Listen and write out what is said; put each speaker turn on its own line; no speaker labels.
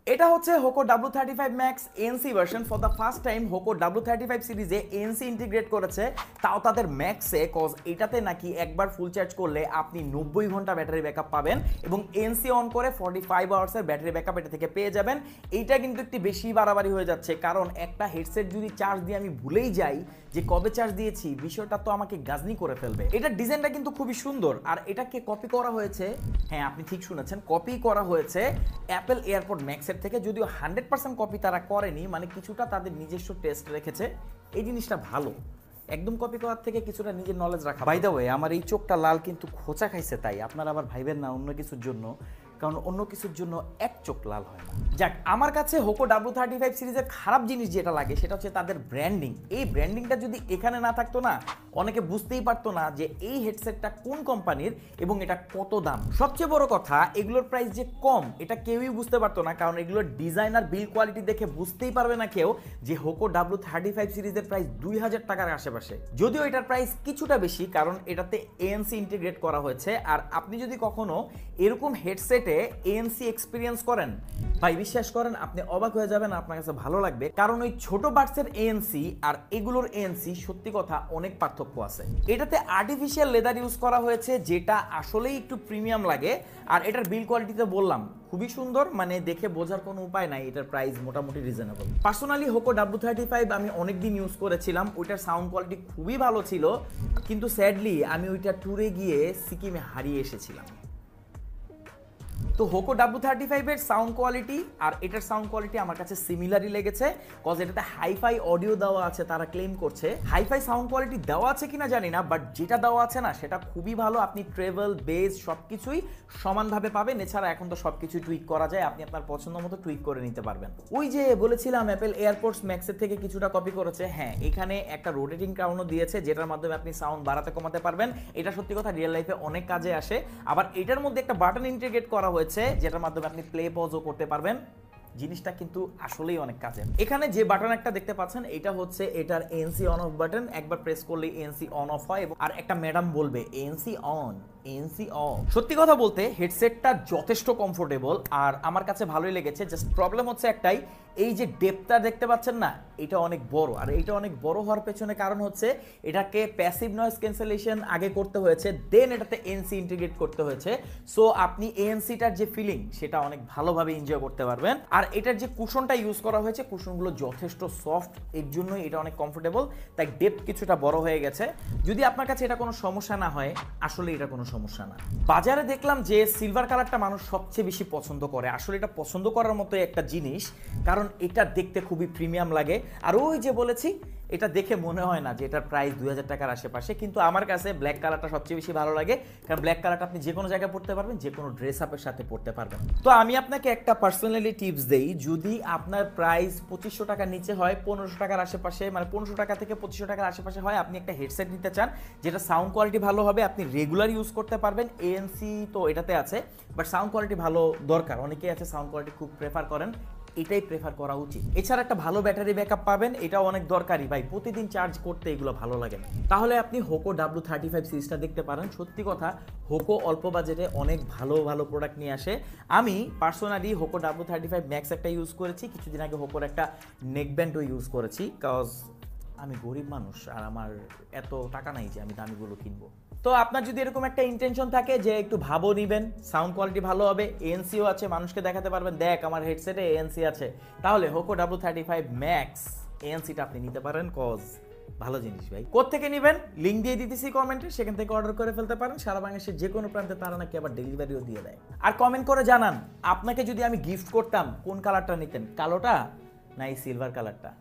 এটা হচ্ছে Hoco W35 Max ANC version. For the first time Hoco W35 সিরিজে ANC integrate করেছে, তাও তাদের ম্যাক্সে, কজ এটাতে নাকি একবার ফুল চার্জ করলে আপনি 90 ঘন্টা ব্যাটারি ব্যাকআপ পাবেন এবং ANC অন করে 45 আওয়ার্সের ব্যাটারি ব্যাকআপ এটা থেকে পেয়ে যাবেন। এইটা কিন্তু একটু বেশি বাড়াবাড়ি হয়ে যাচ্ছে, কারণ একটা হেডসেট যদি চার্জ দিয়ে আমি ভুলেই যাই যে কবে চার্জ দিয়েছি, বিষয়টা তো আমাকে গাজনি করে ফেলবে। এটার ডিজাইনটা কিন্তু খুবই সুন্দর, আর এটাকে কপি করা হয়েছে, হ্যাঁ আপনি ঠিক শুনেছেন, কপি করা হয়েছে অ্যাপেল এয়ারপড ম্যাক্সের থেকে। যদিও 100% কপি তারা করেনি, মানে কিছুটা তাদের নিজস্ব টেস্ট রেখেছে, এই জিনিসটা ভালো। একদম কপি করার থেকে কিছুটা নিজের নলেজ রাখা। বাই দ্য ওয়ে, আমার এই চোখটা লাল কিন্তু খোঁচা খাইছে, তাই আপনারা আবার ভাইবেন না অন্য কিছুর জন্য, কারণ অন্য কিছুর জন্য এক চোখ লাল হয় না। যাক, আমার কাছে হোকো W35 সিরিজের খারাপ জিনিস যেটা লাগে সেটা হচ্ছে তাদের ব্র্যান্ডিং। এই ব্র্যান্ডিংটা যদি এখানে না থাকতো না, অনেকে বুঝতেই পারতো না যে এই হেডসেটটা কোন কোম্পানির এবং এটা কত দাম। সবচেয়ে বড় কথা, এগুলোর প্রাইস যে কম এটা কেউই বুঝতে পারতো না, কারণ এগুলোর ডিজাইন আর বিল কোয়ালিটি দেখে বুঝতেই পারবে না কেউ যে হোকো W35 সিরিজের প্রাইস 2000 টাকার আশেপাশে। যদিও এটার প্রাইস কিছুটা বেশি, কারণ এটাতে ANC ইন্টিগ্রেট করা হয়েছে। আর আপনি যদি কখনো এরকম হেডসেটে ANC এক্সপিরিয়েন্স করেন, ভাই বিশ্বাস করেন আপনি অবাক হয়ে যাবেন, আপনার কাছে ভালো লাগবে। কারণ ওই ছোট বাডসের ANC আর এগুলোর ANC সত্যি কথা অনেক পার্থক্য আছে। এটাতে আর্টিফিশিয়াল লেদার ইউজ করা হয়েছে, যেটা আসলেই একটু প্রিমিয়াম লাগে। আর এটার বিল কোয়ালিটিতে বললাম খুবই সুন্দর, মানে দেখে বোঝার কোনো উপায় নাই, এটার প্রাইস মোটামুটি রিজনেবল। পার্সোনালি হোকো W35 আমি অনেকদিন ইউজ করেছিলাম, ওইটার সাউন্ড কোয়ালিটি খুবই ভালো ছিল, কিন্তু স্যাডলি আমি ওইটা ট্যুরে গিয়ে সিকিমে হারিয়ে এসেছিলাম। তো হোকো W35 এর সাউন্ড কোয়ালিটি আর এটার সাউন্ড কোয়ালিটি আমার কাছে সিমিলারই লেগেছে, কজ এটাতে হাইফাই অডিও দেওয়া আছে, তারা ক্লেম করছে। হাইফাই সাউন্ড কোয়ালিটি দেওয়া আছে কিনা জানি না, বাট যেটা দেওয়া আছে না সেটা খুবই ভালো। আপনি ট্রেভেল, বেস সবকিছুই সমানভাবে পাবেন। এছাড়া এখন তো সবকিছু টুইক করা যায়, আপনি আপনার পছন্দ মতো টুইক করে নিতে পারবেন। ওই যে বলেছিলাম অ্যাপেল এয়ারপডস ম্যাক্সের থেকে কিছুটা কপি করেছে, হ্যাঁ এখানে একটা রোটেটিং ক্রাউনও দিয়েছে, যেটার মাধ্যমে আপনি সাউন্ড বাড়াতে কমাতে পারবেন। এটা সত্যি কথা রিয়েল লাইফে অনেক কাজে আসে। আবার এটার মধ্যে একটা বাটন ইন্টিগ্রেট করা হয়েছে, যেটার মাধ্যমে আপনি প্লে পজও করতে পারবেন। জিনিসটা কিন্তু আসলেই অনেক কাজের। এখানে যে বাটন একটা দেখতে পাচ্ছেন, এটা হচ্ছে এটার ANC অন অফ বাটন। একবার প্রেস করলে ANC অন অফ হয়, আর একটা ম্যাডাম বলবে ANC অন, ANC অফ। সত্যি কথা বলতে হেডসেটটা যথেষ্ট কমফোর্টেবল আর আমার কাছে ভালোই লেগেছে। জাস্ট প্রবলেম হচ্ছে একটাই, এই যে ডেপথটা দেখতে পাচ্ছেন না, এটা অনেক বড়। আর এটা অনেক বড় হওয়ার পেছনে কারণ হচ্ছে এটাকে প্যাসিভ নয়েজ ক্যান্সেলেশন আগে করতে হয়েছে, দেন এটাতে ANC ইন্টিগ্রেট করতে হয়েছে। সো আপনি ANCটার যে ফিলিং সেটা অনেক ভালোভাবে এনজয় করতে পারবেন। আর এটার যে কুশনটা ইউজ করা হয়েছে, কুশনগুলো যথেষ্ট সফট, এর জন্যই এটা অনেক কমফোর্টেবল। তাই ডেপথ কিছুটা বড় হয়ে গেছে। যদি আপনার কাছে এটা কোনো সমস্যা না হয়, আসলে এটা কোনো সমস্যা না। বাজারে দেখলাম যে সিলভার কালারটা মানুষ সবচেয়ে বেশি পছন্দ করে। আসলে এটা পছন্দ করার মতো একটা জিনিস, কারণ এটা দেখতে খুবই প্রিমিয়াম লাগে। আর ওই যে বলেছি, এটা দেখে মনে হয় না যে এটার প্রাইস 2000 টাকার আশেপাশে, কিন্তু আমার কাছে ব্ল্যাক কালারটা সবচেয়ে বেশি ভালো লাগে, কারণ ব্ল্যাক কালারটা আপনি যে কোনো জায়গায় পড়তে পারবেন, যে কোনো ড্রেস আপের সাথে পড়তে পারবেন। তো আমি আপনাকে একটা পার্সোনালি টিপস দেই, যদি আপনার প্রাইস 2500 টাকার নিচে হয়, 1500 টাকার আশেপাশে, মানে 1500 টাকা থেকে 2500 টাকার আশেপাশে হয়, আপনি একটা হেডসেট নিতে চান যেটা সাউন্ড কোয়ালিটি ভালো হবে, আপনি রেগুলার ইউজ করতে পারবেন। ANC তো এটাতে আছে, বাট সাউন্ড কোয়ালিটি ভালো দরকার। অনেকেই আছে সাউন্ড কোয়ালিটি খুব প্রেফার করেন, এটাই প্রেফার করা উচিত। এছাড়া একটা ভালো ব্যাটারি ব্যাকআপ পাবেন, এটাও অনেক দরকারি ভাই, প্রতিদিন চার্জ করতে এগুলো ভালো লাগে না। তাহলে আপনি হোকো W35 সিরিজটা দেখতে পারেন। সত্যি কথা, হোকো অল্প বাজেটে অনেক ভালো ভালো প্রোডাক্ট নিয়ে আসে। আমি পার্সোনালি হোকো W35 ম্যাক্স একটা ইউজ করেছি, কিছুদিন আগে হোকোর একটা নেকব্যান্ডও ইউজ করেছি, কজ আমি গরিব মানুষ আর আমার এত টাকা নাই যে আমি দামিগুলো কিনবো। তো আপনার যদি এরকম একটা ইন্টেনশন থাকে যে একটু ভাবো নিবেন, সাউন্ড কোয়ালিটি ভালো হবে, ANCও আছে, মানুষকে দেখাতে পারবেন দেখ আমার হেডসেটে ANC আছে, তাহলে হোকো W35 ম্যাক্স ANCটা আপনি নিতে পারেন, কজ ভালো জিনিস ভাই। কোত্থেকে নেবেন লিঙ্ক দিয়ে দিতেছি কমেন্টে, সেখান থেকে অর্ডার করে ফেলতে পারেন। সারা বাংলাদেশের যে কোনো প্রান্তে তারা নাকি আবার ডেলিভারিও দিয়ে দেয়। আর কমেন্ট করে জানান আপনাকে যদি আমি গিফট করতাম কোন কালারটা নিতেন, কালোটা না এই সিলভার কালারটা।